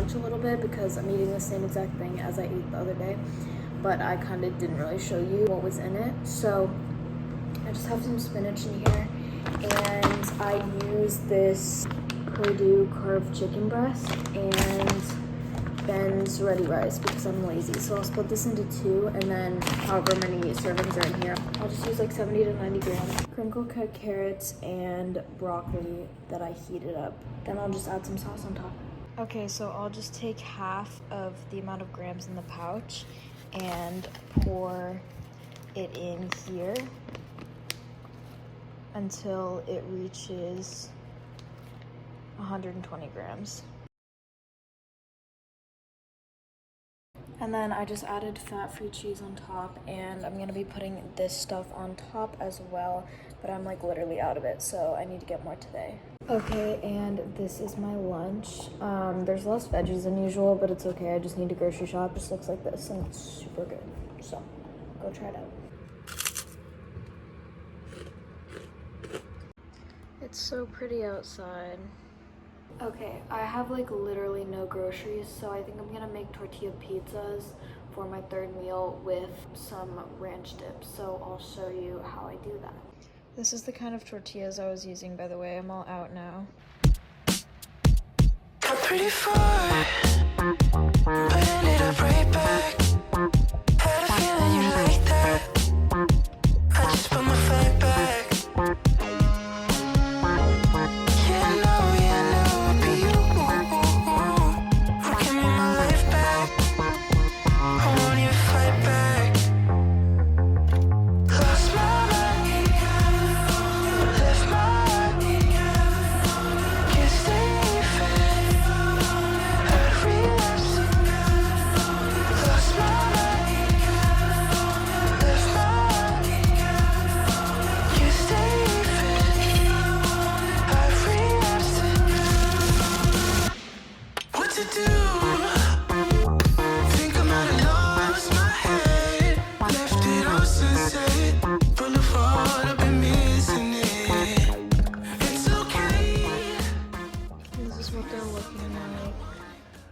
spinach a little bit because I'm eating the same exact thing as I ate the other day, but I kind of didn't really show you what was in it. So I just have some spinach in here, and I use this fdoe carved chicken breast and Ben's ready rice because I'm lazy. So I'll split this into 2, and then however many servings are in here. I'll just use like 70 to 90 grams. Crinkle cut carrots and broccoli that I heated up. Then I'll just add some sauce on top. Okay, so I'll just take half of the amount of grams in the pouch and pour it in here until it reaches 120 grams. And then I just added fat-free cheese on top, and I'm gonna be putting this stuff on top as well, but I'm like literally out of it, so I need to get more today. Okay, and this is my lunch. There's less veggies than usual, but it's okay. I just need to grocery shop. It just looks like this, and it's super good. So, go try it out. It's so pretty outside. Okay, I have like literally no groceries, so I think I'm gonna make tortilla pizzas for my 3rd meal with some ranch dip. So I'll show you how I do that. This is the kind of tortillas I was using, by the way. I'm all out now. Got pretty far, but ended up right back. Had a feeling you'd like that. I just put my fight back.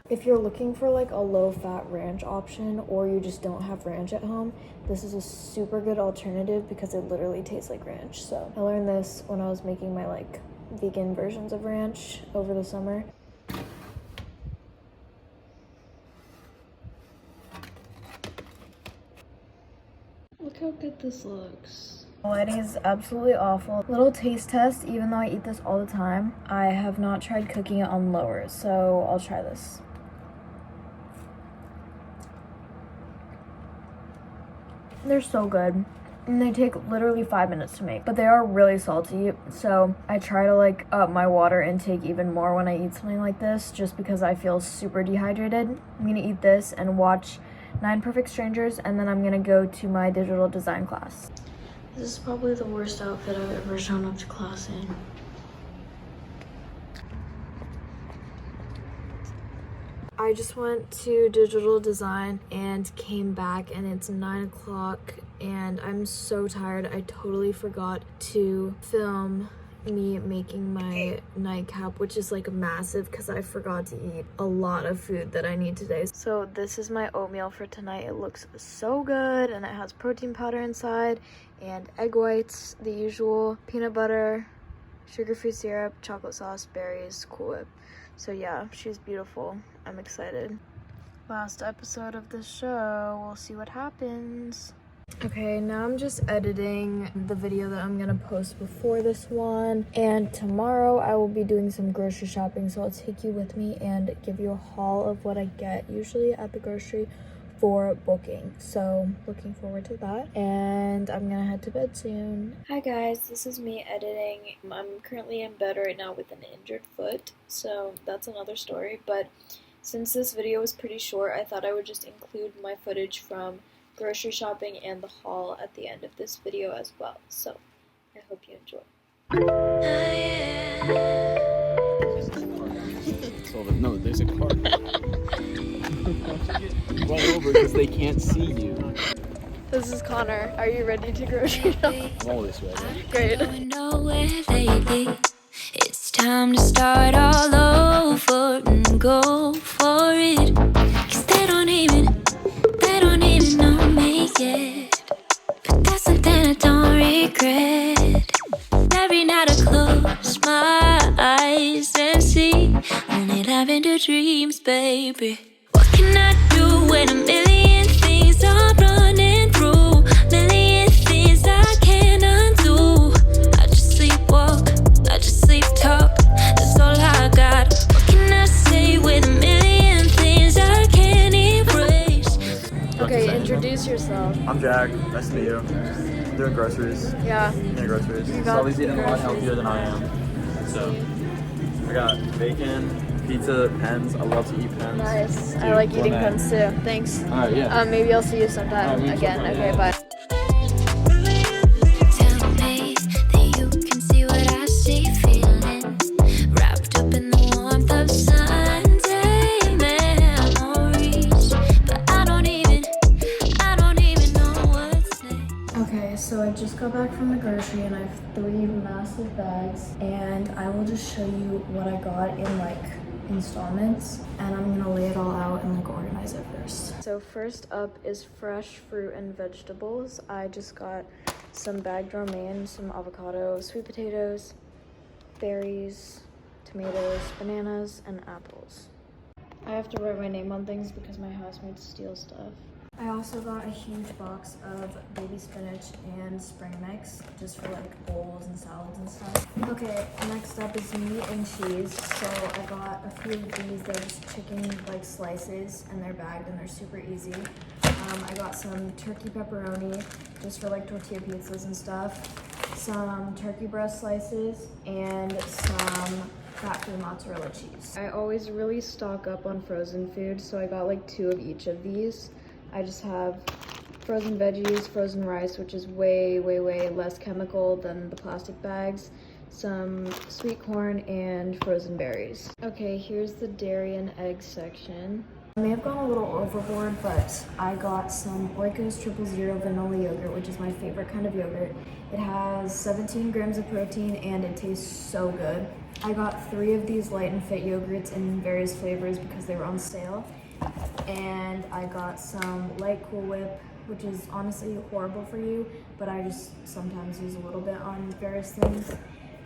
If you're looking for like a low-fat ranch option, or you just don't have ranch at home, this is a super good alternative because it literally tastes like ranch. So I learned this when I was making my like vegan versions of ranch over the summer. Look how good this looks. Lighting is absolutely awful. Little taste test, even though I eat this all the time, I have not tried cooking it on lower, so I'll try this. They're so good, and they take literally 5 minutes to make, but they are really salty, so I try to like up my water intake even more when I eat something like this, just because I feel super dehydrated. I'm gonna eat this and watch 9 Perfect Strangers, and then I'm gonna go to my digital design class. This is probably the worst outfit I've ever shown up to class in. I just went to digital design and came back, and it's 9 o'clock and I'm so tired. I totally forgot to film me making my nightcap, which is like massive because I forgot to eat a lot of food that I need today. So this is my oatmeal for tonight. It looks so good, and it has protein powder inside and egg whites, the usual, peanut butter, sugar-free syrup, chocolate sauce, berries, Cool Whip. So yeah, she's beautiful. I'm excited. Last episode of the show. We'll see what happens. Okay, now I'm just editing the video that I'm gonna post before this one. And tomorrow I will be doing some grocery shopping, so I'll take you with me and give you a haul of what I get usually at the grocery for booking. So looking forward to that, and I'm gonna head to bed soon. Hi guys, this is me editing. I'm currently in bed right now with an injured foot, so that's another story. But since this video was pretty short, I thought I would just include my footage from grocery shopping and the haul at the end of this video as well. So I hope you enjoy. No, there's a car. Run over because they can't see you. This is Connor. Are you ready to grocery shop? I'm always ready. Great. Going nowhere lately. It's time time to start all over and go for it. 'Cause they don't even know me yet. But that's something I don't regret. Every night I close my eyes and see only love into dreams, baby. What can I do when a million things are running through? Million things I can't undo. I just sleepwalk, I just sleep talk. That's all I got. What can I say with a million things I can't erase? Okay, introduce yourself. I'm Jack. Nice to meet you. I'm doing groceries. Yeah. Yeah, groceries. You got Sully's eating a lot groceries. healthier than I am. So I got bacon, pizza, pens. I love to eat pens. Nice. I Dude, like eating gourmet. pens too. Thanks. Alright, yeah. Maybe I'll see you sometime Alright, meet again. sometime, Okay, yeah. bye. Tell me that you can see what I see, feeling wrapped up in the warmth of Sunday memories. But I don't even know what's next. Okay, so I just got back from the grocery and I have 3 massive bags, and I will just show you what I got in like installments, and I'm gonna lay it all out and like organize it first. So first up is fresh fruit and vegetables. I just got some bagged romaine, some avocado, sweet potatoes, berries, tomatoes, bananas, and apples. I have to write my name on things because my housemates steal stuff. I also got a huge box of baby spinach and spring mix, just for like bowls and salads and stuff. Okay, next up is meat and cheese. So I got a few of these. They're just chicken like slices, and they're bagged and they're super easy. I got some turkey pepperoni, just for like tortilla pizzas and stuff. Some turkey breast slices, and some fat-free mozzarella cheese. I always really stock up on frozen food, so I got like 2 of each of these. I just have frozen veggies, frozen rice, which is way less chemical than the plastic bags, some sweet corn, and frozen berries. Okay, here's the dairy and egg section. I may have gone a little overboard, but I got some Oikos 000 vanilla yogurt, which is my favorite kind of yogurt. It has 17 grams of protein and it tastes so good. I got 3 of these Light and Fit yogurts in various flavors because they were on sale. And I got some light Cool Whip, which is honestly horrible for you, but I just sometimes use a little bit on various things.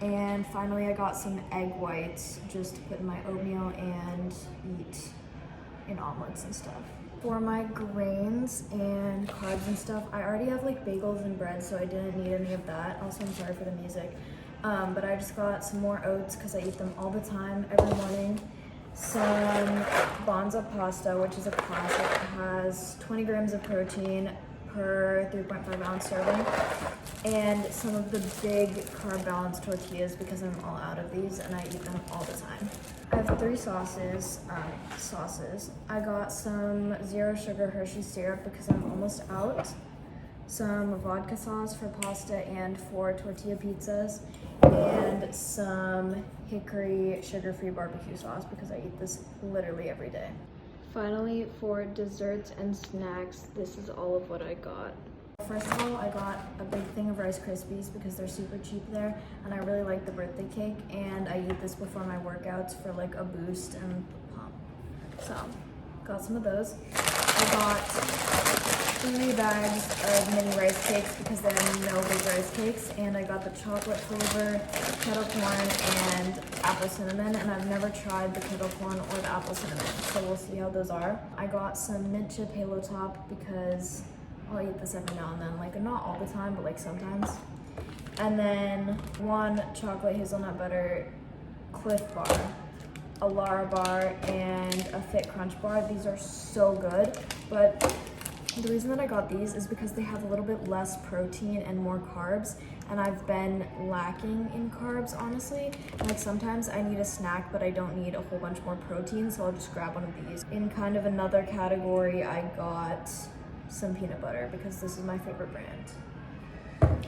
And finally I got some egg whites just to put in my oatmeal and eat in omelets and stuff. For my grains and carbs and stuff, I already have like bagels and bread, so I didn't need any of that. Also, I'm sorry for the music. But I just got some more oats because I eat them all the time, every morning. Some Bonza pasta, which is a classic. It has 20 grams of protein per 3.5 ounce serving, and some of the big carb balanced tortillas because I'm all out of these and I eat them all the time. I have 3 sauces. I got some 0 sugar Hershey syrup because I'm almost out, some vodka sauce for pasta and for tortilla pizzas, and some hickory sugar-free barbecue sauce because I eat this literally every day. Finally, for desserts and snacks, this is all of what I got. First of all, I got a big thing of Rice Krispies because they're super cheap there, and I really like the birthday cake, and I eat this before my workouts for like a boost and pump. So, got some of those. I got 3 bags of mini rice cakes because there are no big rice cakes, and I got the chocolate flavor, kettle corn, and apple cinnamon, and I've never tried the kettle corn or the apple cinnamon, so we'll see how those are. I got some mint chip Halo Top because I'll eat this every now and then, like not all the time, but like sometimes. And then 1 chocolate hazelnut butter Cliff bar, a Lara bar, and a Fit Crunch bar. These are so good, but the reason that I got these is because they have a little bit less protein and more carbs, and I've been lacking in carbs, honestly. Like sometimes I need a snack, but I don't need a whole bunch more protein, so I'll just grab one of these. In kind of another category, I got some peanut butter because this is my favorite brand.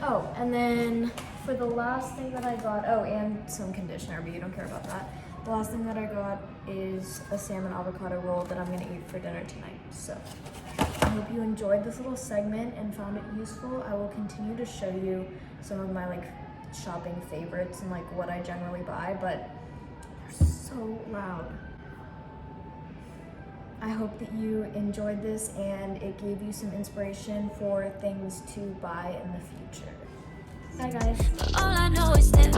Oh, and then for the last thing that I got, oh, and some conditioner, but you don't care about that. The last thing that I got is a salmon avocado roll that I'm gonna eat for dinner tonight. So I hope you enjoyed this little segment and found it useful. I will continue to show you some of my like shopping favorites and like what I generally buy, but so loud. I hope that you enjoyed this and it gave you some inspiration for things to buy in the future. Bye guys. All I know is that